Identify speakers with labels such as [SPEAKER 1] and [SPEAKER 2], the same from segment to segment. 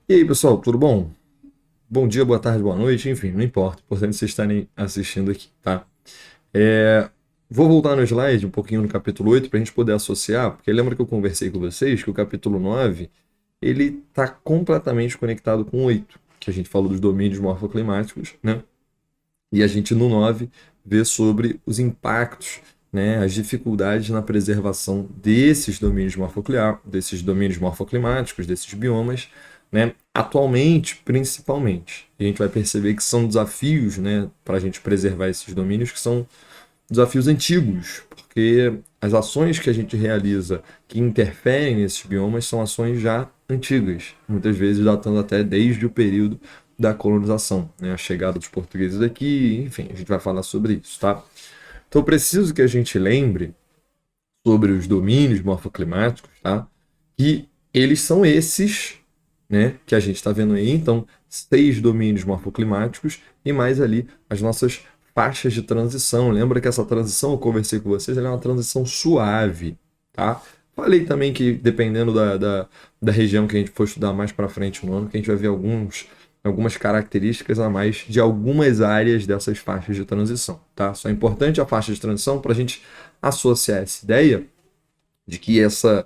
[SPEAKER 1] E aí, pessoal, tudo bom? Bom dia, boa tarde, boa noite, enfim, não importa. O importante é vocês estarem assistindo aqui, tá? É, Vou voltar no slide um pouquinho no capítulo 8 para a gente poder associar, porque lembra que eu conversei com vocês que o capítulo 9 ele está completamente conectado com o 8, que a gente falou dos domínios morfoclimáticos, né? E a gente no 9 vê sobre os impactos, né, as dificuldades na preservação desses domínios morfoclimáticos, desses biomas, né, atualmente, principalmente. E a gente vai perceber que são desafios, né, para a gente preservar esses domínios que são desafios antigos, porque as ações que a gente realiza que interferem nesses biomas são ações já antigas, muitas vezes datando até desde o período da colonização, né? A chegada dos portugueses aqui, enfim, a gente vai falar sobre isso, tá? Então, eu preciso que a gente lembre sobre os domínios morfoclimáticos, tá? Que eles são esses, né, que a gente está vendo aí. Então, 6 domínios morfoclimáticos e mais ali as nossas faixas de transição. Lembra que essa transição, eu conversei com vocês, ela é uma transição suave, tá? Falei também que dependendo da região que a gente for estudar mais para frente no ano, que a gente vai ver algumas características a mais de algumas áreas dessas faixas de transição, tá? Só é importante a faixa de transição para a gente associar essa ideia de que essa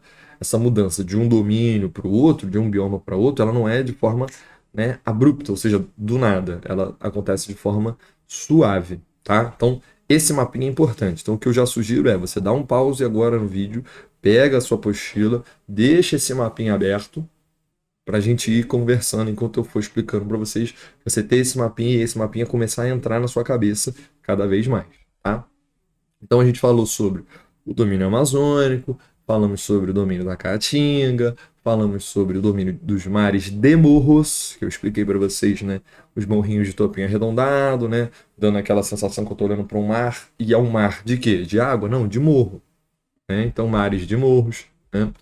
[SPEAKER 1] mudança de um domínio para o outro, de um bioma para outro, ela não é de forma, né, abrupta, ou seja, do nada. Ela acontece de forma suave, tá? Então, esse mapinha é importante. Então, o que eu já sugiro é você dar um pause agora no vídeo, pega a sua apostila, deixa esse mapinha aberto para a gente ir conversando enquanto eu for explicando para vocês, você ter esse mapinha e esse mapinha começar a entrar na sua cabeça cada vez mais, tá? Então a gente falou sobre o domínio amazônico, falamos sobre o domínio da Caatinga, falamos sobre o domínio dos mares de morros, que eu expliquei para vocês, né? Os morrinhos de topinho arredondado, né? Dando aquela sensação que eu estou olhando para um mar. E é um mar de quê? De água? Não, de morro. Né? Então, mares de morros. Né?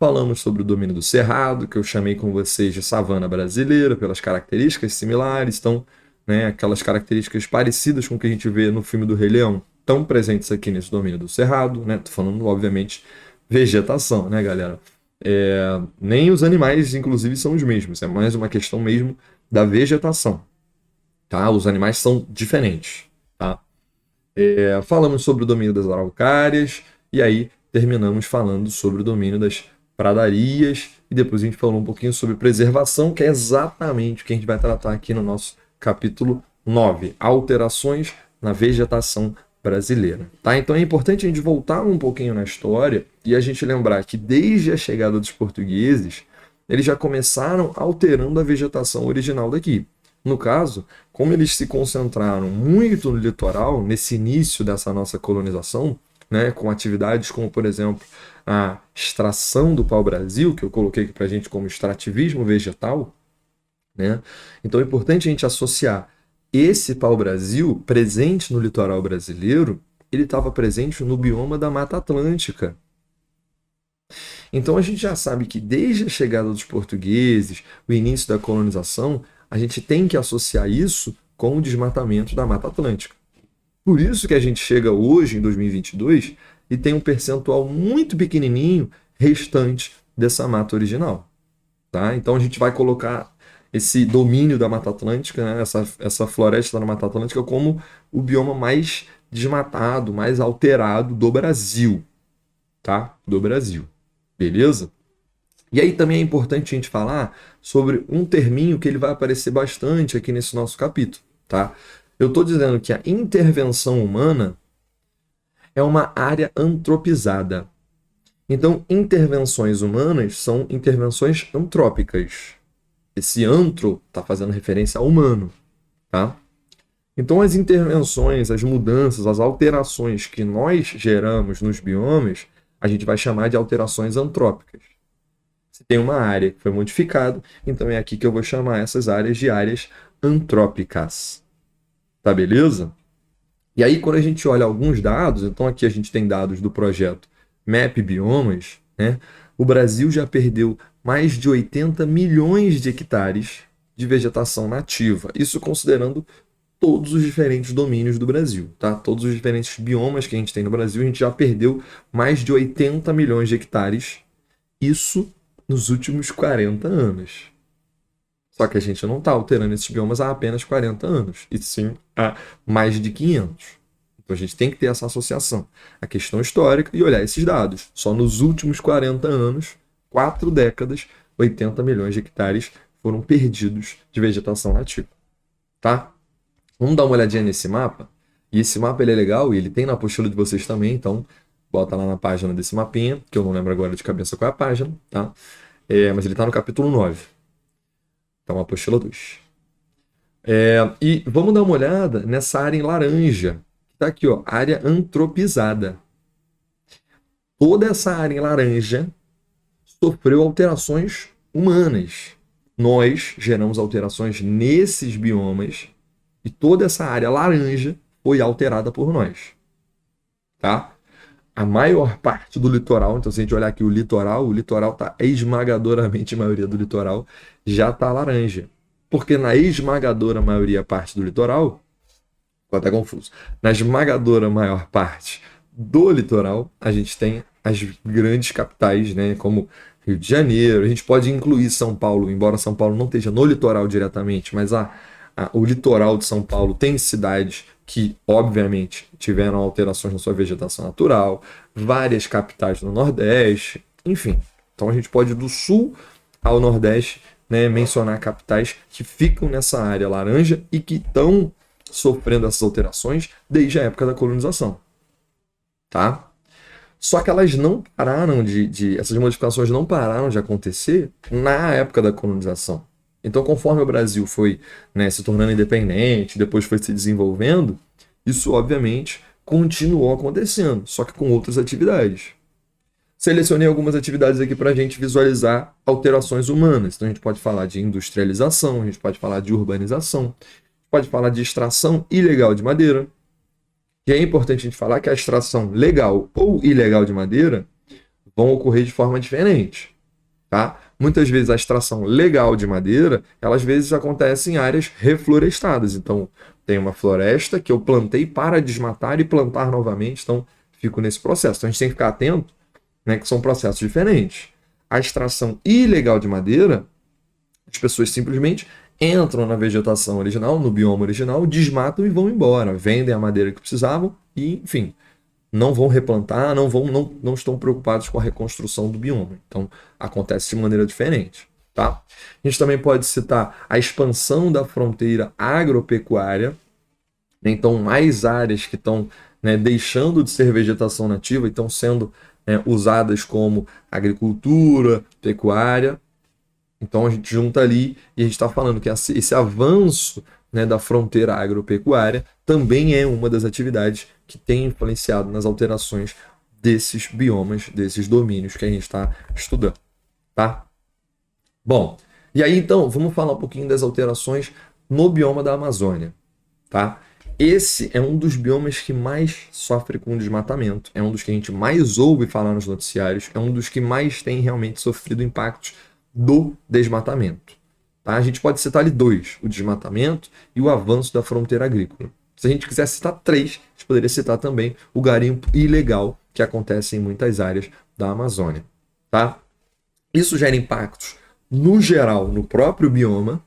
[SPEAKER 1] Falamos sobre o domínio do cerrado, que eu chamei com vocês de savana brasileira, pelas características similares. Então, né, aquelas características parecidas com o que a gente vê no filme do Rei Leão, estão presentes aqui nesse domínio do cerrado. Né? Tô falando, obviamente, vegetação, né, galera? Nem os animais, inclusive, são os mesmos. É mais uma questão mesmo da vegetação. Tá? Os animais são diferentes. Tá? Falamos sobre o domínio das araucárias e aí terminamos falando sobre o domínio das pradarias e depois a gente falou um pouquinho sobre preservação, que é exatamente o que a gente vai tratar aqui no nosso capítulo 9, alterações na vegetação brasileira. Tá? Então é importante a gente voltar um pouquinho na história e a gente lembrar que desde a chegada dos portugueses, eles já começaram alterando a vegetação original daqui. No caso, como eles se concentraram muito no litoral, nesse início dessa nossa colonização, né, com atividades como, por exemplo, a extração do pau-brasil, que eu coloquei aqui para a gente como extrativismo vegetal, né? Então é importante a gente associar esse pau-brasil presente no litoral brasileiro, ele estava presente no bioma da Mata Atlântica. Então a gente já sabe que desde a chegada dos portugueses, o início da colonização, a gente tem que associar isso com o desmatamento da Mata Atlântica. Por isso que a gente chega hoje, em 2022, e tem um percentual muito pequenininho restante dessa mata original. Tá? Então a gente vai colocar esse domínio da Mata Atlântica, né, essa floresta da Mata Atlântica, como o bioma mais desmatado, mais alterado do Brasil. Tá? Do Brasil. Beleza? E aí também é importante a gente falar sobre um terminho que ele vai aparecer bastante aqui nesse nosso capítulo, tá? Eu estou dizendo que a intervenção humana é uma área antropizada. Então, intervenções humanas são intervenções antrópicas. Esse antro está fazendo referência ao humano, tá? Então, as intervenções, as mudanças, as alterações que nós geramos nos biomas, a gente vai chamar de alterações antrópicas. Se tem uma área que foi modificada, então é aqui que eu vou chamar essas áreas de áreas antrópicas. Tá beleza? E aí, quando a gente olha alguns dados, então aqui a gente tem dados do projeto MAP Biomas, né? O Brasil já perdeu mais de 80 milhões de hectares de vegetação nativa. Isso considerando todos os diferentes domínios do Brasil, tá? Todos os diferentes biomas que a gente tem no Brasil, a gente já perdeu mais de 80 milhões de hectares. Isso nos últimos 40 anos. Só que a gente não está alterando esses biomas há apenas 40 anos, e sim há mais de 500. Então a gente tem que ter essa associação, a questão histórica e olhar esses dados. Só nos últimos 40 anos, 4 décadas, 80 milhões de hectares foram perdidos de vegetação nativa. Tá? Vamos dar uma olhadinha nesse mapa. E esse mapa ele é legal e ele tem na apostila de vocês também, então bota lá na página desse mapinha, que eu não lembro agora de cabeça qual é a página, tá? Mas ele está no capítulo 9. Então, apostila 2. E vamos dar uma olhada nessa área em laranja. Está aqui, ó, área antropizada. Toda essa área em laranja sofreu alterações humanas. Nós geramos alterações nesses biomas e toda essa área laranja foi alterada por nós. Tá? A maior parte do litoral, então se a gente olhar aqui o litoral está esmagadoramente, a maioria do litoral já está laranja. Porque na esmagadora maioria parte do litoral, ficou até confuso, na esmagadora maior parte do litoral, a gente tem as grandes capitais, né, como Rio de Janeiro, a gente pode incluir São Paulo, embora São Paulo não esteja no litoral diretamente, mas o litoral de São Paulo tem cidades que, obviamente, tiveram alterações na sua vegetação natural, várias capitais no Nordeste, enfim. Então a gente pode, do Sul ao Nordeste, né, mencionar capitais que ficam nessa área laranja e que estão sofrendo essas alterações desde a época da colonização. Tá? Só que elas não pararam essas modificações não pararam de acontecer na época da colonização. Então, conforme o Brasil foi, né, se tornando independente, depois foi se desenvolvendo, isso, obviamente, continuou acontecendo, só que com outras atividades. Selecionei algumas atividades aqui para a gente visualizar alterações humanas. Então, a gente pode falar de industrialização, a gente pode falar de urbanização, pode falar de extração ilegal de madeira. E é importante a gente falar que a extração legal ou ilegal de madeira vão ocorrer de forma diferente. Tá? Muitas vezes a extração legal de madeira, ela às vezes acontece em áreas reflorestadas. Então, tem uma floresta que eu plantei para desmatar e plantar novamente. Então, fico nesse processo. Então, a gente tem que ficar atento, né, que são processos diferentes. A extração ilegal de madeira, as pessoas simplesmente entram na vegetação original, no bioma original, desmatam e vão embora. Vendem a madeira que precisavam e, enfim, não vão replantar, não estão preocupados com a reconstrução do bioma. Então, acontece de maneira diferente. Tá? A gente também pode citar a expansão da fronteira agropecuária. Então, mais áreas que estão, né, deixando de ser vegetação nativa e estão sendo, né, usadas como agricultura, pecuária. Então, a gente junta ali e a gente está falando que esse avanço, né, da fronteira agropecuária também é uma das atividades que tem influenciado nas alterações desses biomas, desses domínios que a gente está estudando. Tá? Bom, e aí então, vamos falar um pouquinho das alterações no bioma da Amazônia. Tá? Esse é um dos biomas que mais sofre com desmatamento, é um dos que a gente mais ouve falar nos noticiários, é um dos que mais tem realmente sofrido impactos do desmatamento. Tá? A gente pode citar ali 2, o desmatamento e o avanço da fronteira agrícola. Se a gente quiser citar 3, a gente poderia citar também o garimpo ilegal que acontece em muitas áreas da Amazônia. Tá? Isso gera impactos, no geral, no próprio bioma,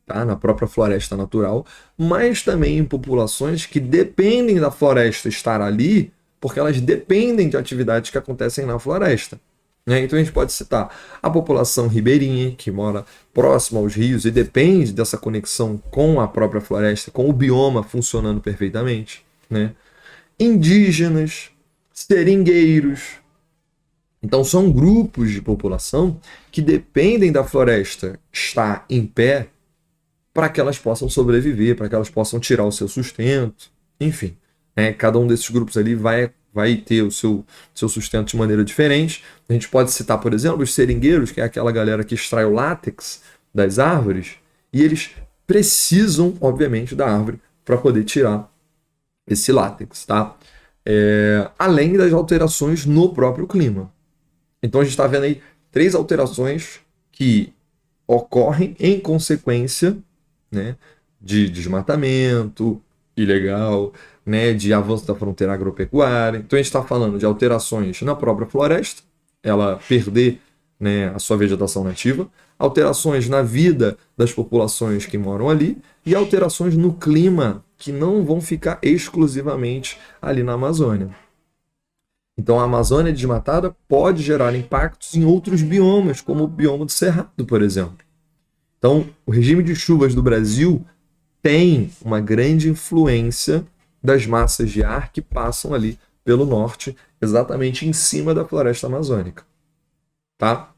[SPEAKER 1] tá? Na própria floresta natural, mas também em populações que dependem da floresta estar ali, porque elas dependem de atividades que acontecem na floresta. Então a gente pode citar a população ribeirinha, que mora próximo aos rios e depende dessa conexão com a própria floresta, com o bioma funcionando perfeitamente. Né? Indígenas, seringueiros. Então são grupos de população que dependem da floresta estar em pé para que elas possam sobreviver, para que elas possam tirar o seu sustento. Enfim, cada um desses grupos ali vai ter o seu sustento de maneira diferente. A gente pode citar, por exemplo, os seringueiros, que é aquela galera que extrai o látex das árvores, e eles precisam, obviamente, da árvore para poder tirar esse látex, tá? Além das alterações no próprio clima. Então a gente está vendo aí 3 alterações que ocorrem em consequência, né, de desmatamento ilegal, né, de avanço da fronteira agropecuária. Então a gente está falando de alterações na própria floresta, ela perder né, a sua vegetação nativa, alterações na vida das populações que moram ali e alterações no clima que não vão ficar exclusivamente ali na Amazônia. Então a Amazônia desmatada pode gerar impactos em outros biomas, como o bioma do Cerrado, por exemplo. Então, o regime de chuvas do Brasil tem uma grande influência das massas de ar que passam ali pelo norte, exatamente em cima da floresta amazônica. Tá?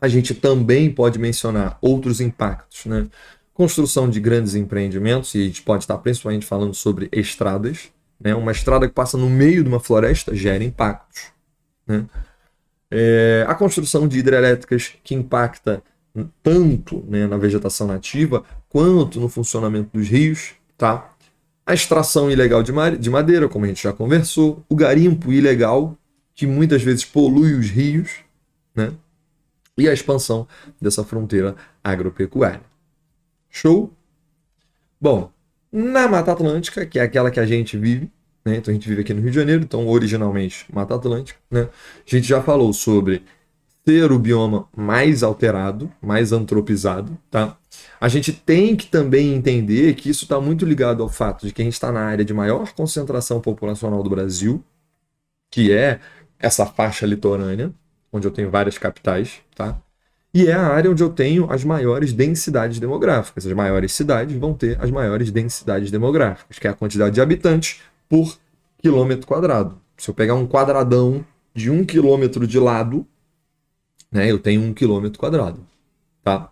[SPEAKER 1] A gente também pode mencionar outros impactos, né? Construção de grandes empreendimentos, e a gente pode estar principalmente falando sobre estradas, né? Uma estrada que passa no meio de uma floresta gera impactos, né? A construção de hidrelétricas que impacta tanto, né, na vegetação nativa quanto no funcionamento dos rios, tá? A extração ilegal de madeira, como a gente já conversou, o garimpo ilegal, que muitas vezes polui os rios, né? E a expansão dessa fronteira agropecuária. Show? Bom, na Mata Atlântica, que é aquela que a gente vive, né? Então a gente vive aqui no Rio de Janeiro, então originalmente Mata Atlântica, né? A gente já falou sobre ser o bioma mais alterado, mais antropizado, tá? A gente tem que também entender que isso está muito ligado ao fato de que a gente está na área de maior concentração populacional do Brasil, que é essa faixa litorânea, onde eu tenho várias capitais, tá? E é a área onde eu tenho as maiores densidades demográficas. As maiores cidades vão ter as maiores densidades demográficas, que é a quantidade de habitantes por quilômetro quadrado. Se eu pegar um quadradão de 1 quilômetro de lado, né, eu tenho 1 quilômetro quadrado, tá?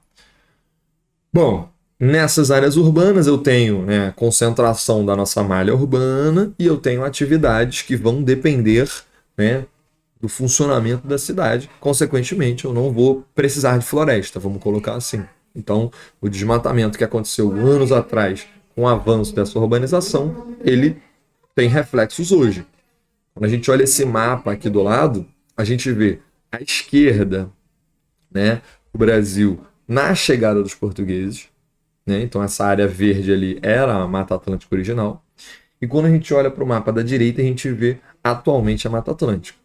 [SPEAKER 1] Bom, nessas áreas urbanas eu tenho, né, a concentração da nossa malha urbana e eu tenho atividades que vão depender, né, do funcionamento da cidade. Consequentemente, eu não vou precisar de floresta, vamos colocar assim. Então, o desmatamento que aconteceu anos atrás com o avanço dessa urbanização, ele tem reflexos hoje. Quando a gente olha esse mapa aqui do lado, a gente vê à esquerda, né, o Brasil na chegada dos portugueses, né? Então essa área verde ali era a Mata Atlântica original. E quando a gente olha para o mapa da direita, a gente vê atualmente a Mata Atlântica,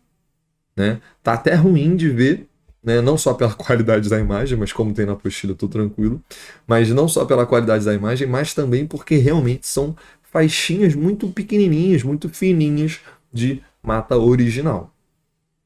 [SPEAKER 1] né? Tá até ruim de ver, né? Não só pela qualidade da imagem, mas como tem na apostila, eu tô tranquilo. Mas não só pela qualidade da imagem, mas também porque realmente são faixinhas muito pequenininhas, muito fininhas de mata original.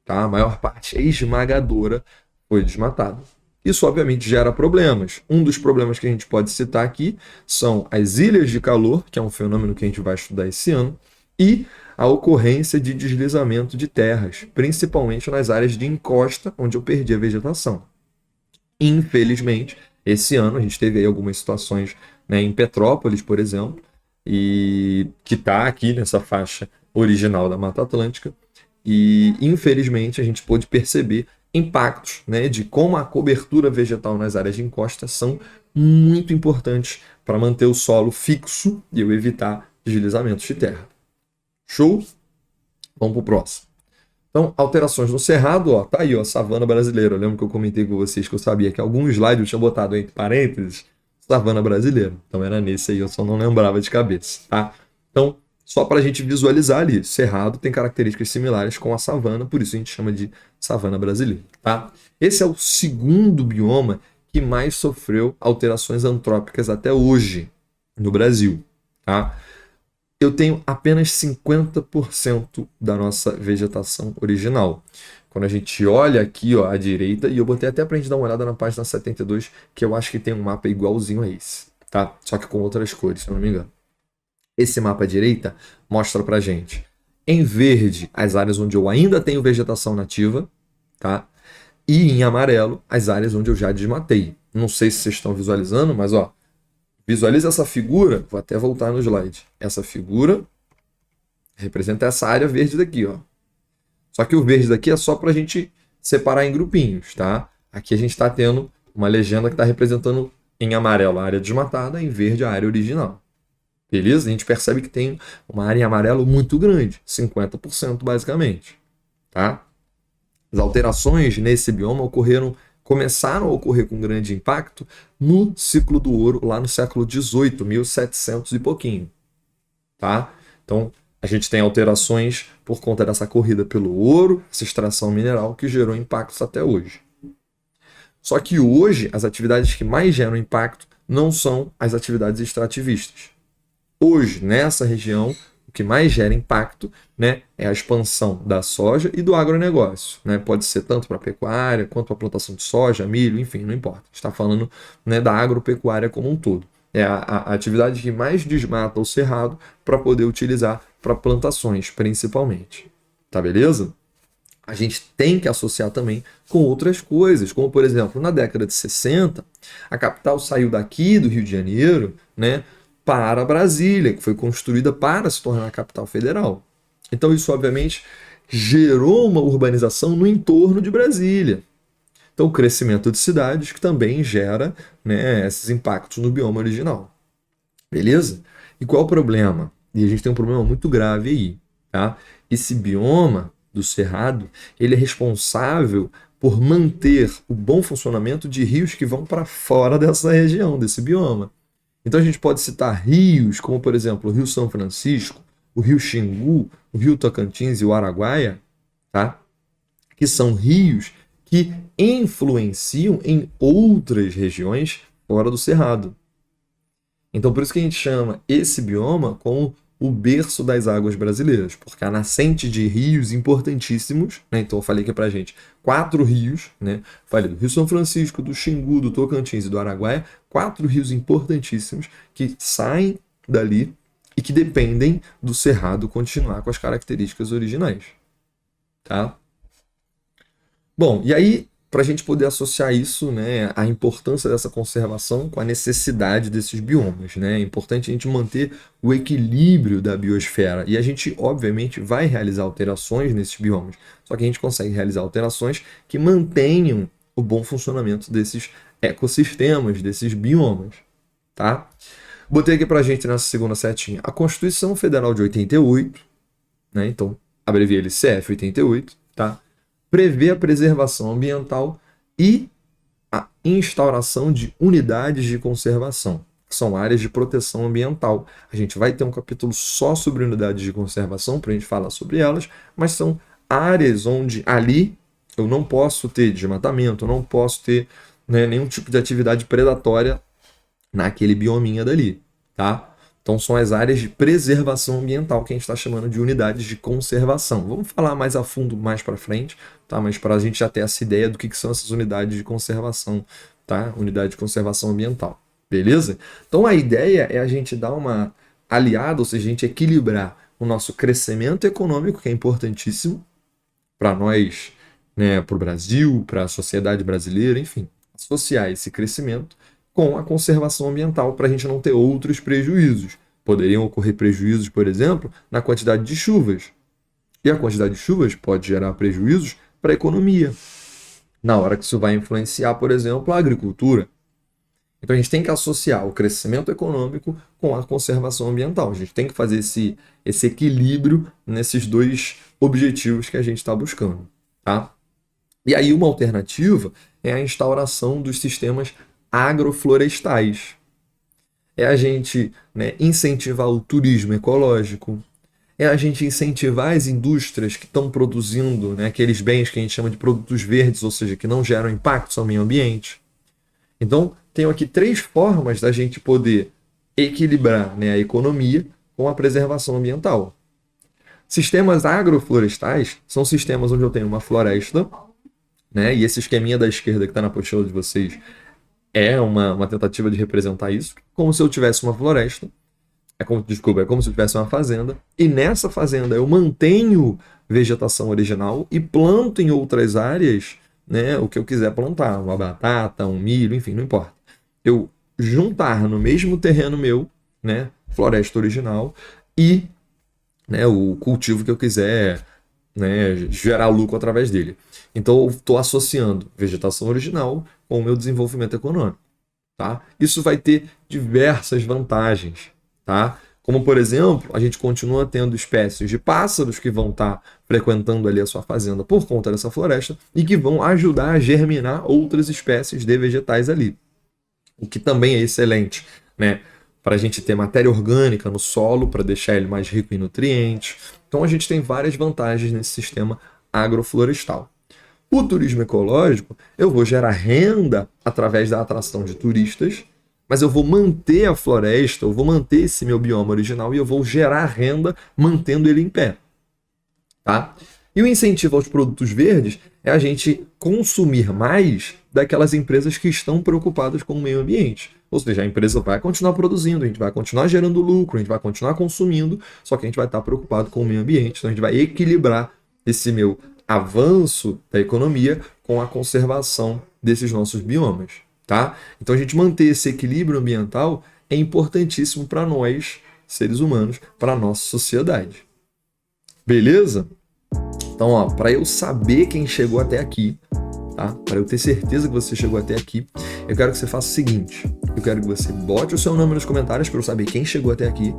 [SPEAKER 1] Tá? A maior parte esmagadora foi desmatada. Isso, obviamente, gera problemas. Um dos problemas que a gente pode citar aqui são as ilhas de calor, que é um fenômeno que a gente vai estudar esse ano, e a ocorrência de deslizamento de terras, principalmente nas áreas de encosta, onde eu perdi a vegetação. Infelizmente, esse ano a gente teve aí algumas situações, né, em Petrópolis, por exemplo, e que está aqui nessa faixa original da Mata Atlântica, e infelizmente a gente pôde perceber impactos, né, de como a cobertura vegetal nas áreas de encosta são muito importantes para manter o solo fixo e eu evitar deslizamentos de terra. Show? Vamos para o próximo. Então, alterações no cerrado, ó, tá aí, ó, savana brasileira. Eu lembro que eu comentei com vocês que eu sabia que algum slide eu tinha botado entre parênteses savana brasileira. Então era nesse aí, eu só não lembrava de cabeça, tá? Então, só para a gente visualizar ali, cerrado tem características similares com a savana, por isso a gente chama de savana brasileira, tá? Esse é o segundo bioma que mais sofreu alterações antrópicas até hoje no Brasil, tá? Eu tenho apenas 50% da nossa vegetação original. Quando a gente olha aqui, ó, à direita, e eu botei até pra gente dar uma olhada na página 72, que eu acho que tem um mapa igualzinho a esse, tá? Só que com outras cores, se eu não me engano. Esse mapa à direita mostra pra gente, em verde, as áreas onde eu ainda tenho vegetação nativa, tá? E em amarelo, as áreas onde eu já desmatei. Não sei se vocês estão visualizando, mas ó, visualiza essa figura, vou até voltar no slide. Essa figura representa essa área verde daqui, ó. Só que o verde daqui é só pra gente separar em grupinhos, tá? Aqui a gente está tendo uma legenda que está representando em amarelo a área desmatada, em verde a área original. Beleza? A gente percebe que tem uma área em amarelo muito grande, 50% basicamente, tá? As alterações nesse bioma começaram a ocorrer com grande impacto no ciclo do ouro, lá no século XVIII, 1700 e pouquinho, tá? Então, a gente tem alterações por conta dessa corrida pelo ouro, essa extração mineral que gerou impactos até hoje. Só que hoje, as atividades que mais geram impacto não são as atividades extrativistas. Hoje, nessa região, o que mais gera impacto, né, é a expansão da soja e do agronegócio. Né? Pode ser tanto para a pecuária, quanto para a plantação de soja, milho, enfim, não importa. A gente está falando, né, da agropecuária como um todo. É a atividade que mais desmata o cerrado para poder utilizar para plantações, principalmente. Tá beleza? A gente tem que associar também com outras coisas, como por exemplo, na década de 60, a capital saiu daqui do Rio de Janeiro, né, para Brasília, que foi construída para se tornar a capital federal. Então isso obviamente gerou uma urbanização no entorno de Brasília. Então o crescimento de cidades que também gera, né, esses impactos no bioma original. Beleza? E qual é o problema? E a gente tem um problema muito grave aí, tá? Esse bioma do cerrado, ele é responsável por manter o bom funcionamento de rios que vão para fora dessa região, desse bioma. Então a gente pode citar rios como, por exemplo, o Rio São Francisco, o Rio Xingu, o Rio Tocantins e o Araguaia, tá? Que são rios que influenciam em outras regiões fora do cerrado. Então por isso que a gente chama esse bioma como o berço das águas brasileiras, porque a nascente de rios importantíssimos, né? Então eu falei aqui pra gente 4 rios, né? Falei do Rio São Francisco, do Xingu, do Tocantins e do Araguaia, 4 rios importantíssimos que saem dali e que dependem do cerrado continuar com as características originais, tá? Bom, e aí para a gente poder associar isso, né, a importância dessa conservação com a necessidade desses biomas, né? É importante a gente manter o equilíbrio da biosfera e a gente, obviamente, vai realizar alterações nesses biomas, só que a gente consegue realizar alterações que mantenham o bom funcionamento desses ecossistemas, desses biomas, tá? Botei aqui para a gente nessa segunda setinha a Constituição Federal de 88, né? Então, abreviei ele CF 88, tá? Prevê a preservação ambiental e a instauração de unidades de conservação, que são áreas de proteção ambiental. A gente vai ter um capítulo só sobre unidades de conservação, para a gente falar sobre elas, mas são áreas onde ali eu não posso ter desmatamento, eu não posso ter, né, nenhum tipo de atividade predatória naquele biominha dali, tá? Então são as áreas de preservação ambiental que a gente está chamando de unidades de conservação. Vamos falar mais a fundo mais para frente, tá? Mas para a gente já ter essa ideia do que são essas unidades de conservação, tá? Unidade de conservação ambiental, beleza? Então a ideia é a gente dar uma aliada, ou seja, a gente equilibrar o nosso crescimento econômico, que é importantíssimo para nós, né, para o Brasil, para a sociedade brasileira, enfim, associar esse crescimento com a conservação ambiental para a gente não ter outros prejuízos. Poderiam ocorrer prejuízos, por exemplo, na quantidade de chuvas. E a quantidade de chuvas pode gerar prejuízos para a economia, na hora que isso vai influenciar, por exemplo, a agricultura. Então a gente tem que associar o crescimento econômico com a conservação ambiental. A gente tem que fazer esse equilíbrio nesses dois objetivos que a gente está buscando, tá? E aí uma alternativa é a instauração dos sistemas agroflorestais. É a gente, né, incentivar o turismo ecológico, é a gente incentivar as indústrias que estão produzindo, né, aqueles bens que a gente chama de produtos verdes, ou seja, que não geram impactos ao meio ambiente. Então, tenho aqui 3 formas da gente poder equilibrar, né, a economia com a preservação ambiental. Sistemas agroflorestais são sistemas onde eu tenho uma floresta, né, e esse esqueminha da esquerda que está na apostila de vocês é uma tentativa de representar isso, como se eu tivesse uma floresta, é como se eu tivesse uma fazenda, e nessa fazenda eu mantenho vegetação original e planto em outras áreas, né, o que eu quiser plantar, uma batata, um milho, enfim, não importa. Eu juntar no mesmo terreno meu, né, floresta original e, né, o cultivo que eu quiser, né, gerar lucro através dele. Então eu estou associando vegetação original com o meu desenvolvimento econômico, tá? Isso vai ter diversas vantagens, tá? Como, por exemplo, a gente continua tendo espécies de pássaros que vão estar frequentando ali a sua fazenda por conta dessa floresta e que vão ajudar a germinar outras espécies de vegetais ali, o que também é excelente, né? Para a gente ter matéria orgânica no solo, para deixar ele mais rico em nutrientes. Então a gente tem várias vantagens nesse sistema agroflorestal. O turismo ecológico, eu vou gerar renda através da atração de turistas, mas eu vou manter a floresta, eu vou manter esse meu bioma original e eu vou gerar renda mantendo ele em pé. Tá? E o incentivo aos produtos verdes é a gente consumir mais daquelas empresas que estão preocupadas com o meio ambiente. Ou seja, a empresa vai continuar produzindo, a gente vai continuar gerando lucro, a gente vai continuar consumindo, só que a gente vai estar preocupado com o meio ambiente. Então a gente vai equilibrar esse meu avanço da economia com a conservação desses nossos biomas. Tá? Então a gente manter esse equilíbrio ambiental é importantíssimo para nós, seres humanos, para a nossa sociedade. Beleza? Então, ó, para eu saber quem chegou até aqui, tá? Para eu ter certeza que você chegou até aqui, eu quero que você faça o seguinte: eu quero que você bote o seu nome nos comentários para eu saber quem chegou até aqui,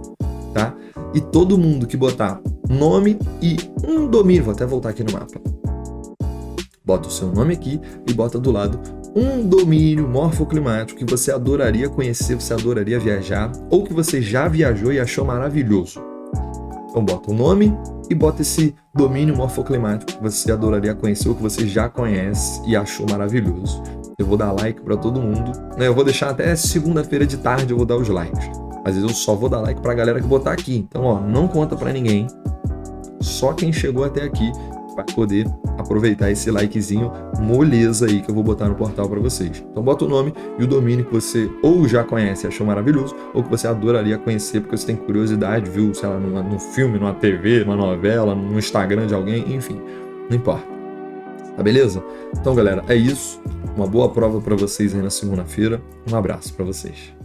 [SPEAKER 1] tá? E todo mundo que botar nome e um domínio, vou até voltar aqui no mapa. Bota o seu nome aqui e bota do lado um domínio morfoclimático que você adoraria conhecer, você adoraria viajar, ou que você já viajou e achou maravilhoso. Então bota o nome e bota esse domínio morfoclimático que você adoraria conhecer ou que você já conhece e achou maravilhoso. Eu vou dar like para todo mundo. Eu vou deixar até segunda-feira de tarde, eu vou dar os likes. Mas eu só vou dar like para a galera que botar aqui. Então, ó, não conta para ninguém. Só quem chegou até aqui vai poder aproveitar esse likezinho moleza aí que eu vou botar no portal para vocês. Então bota o nome e o domínio que você ou já conhece e achou maravilhoso, ou que você adoraria conhecer porque você tem curiosidade, viu, sei lá, num filme, numa TV, numa novela, no Instagram de alguém, enfim, não importa. Tá beleza? Então, galera, é isso. Uma boa prova para vocês aí na segunda-feira. Um abraço para vocês.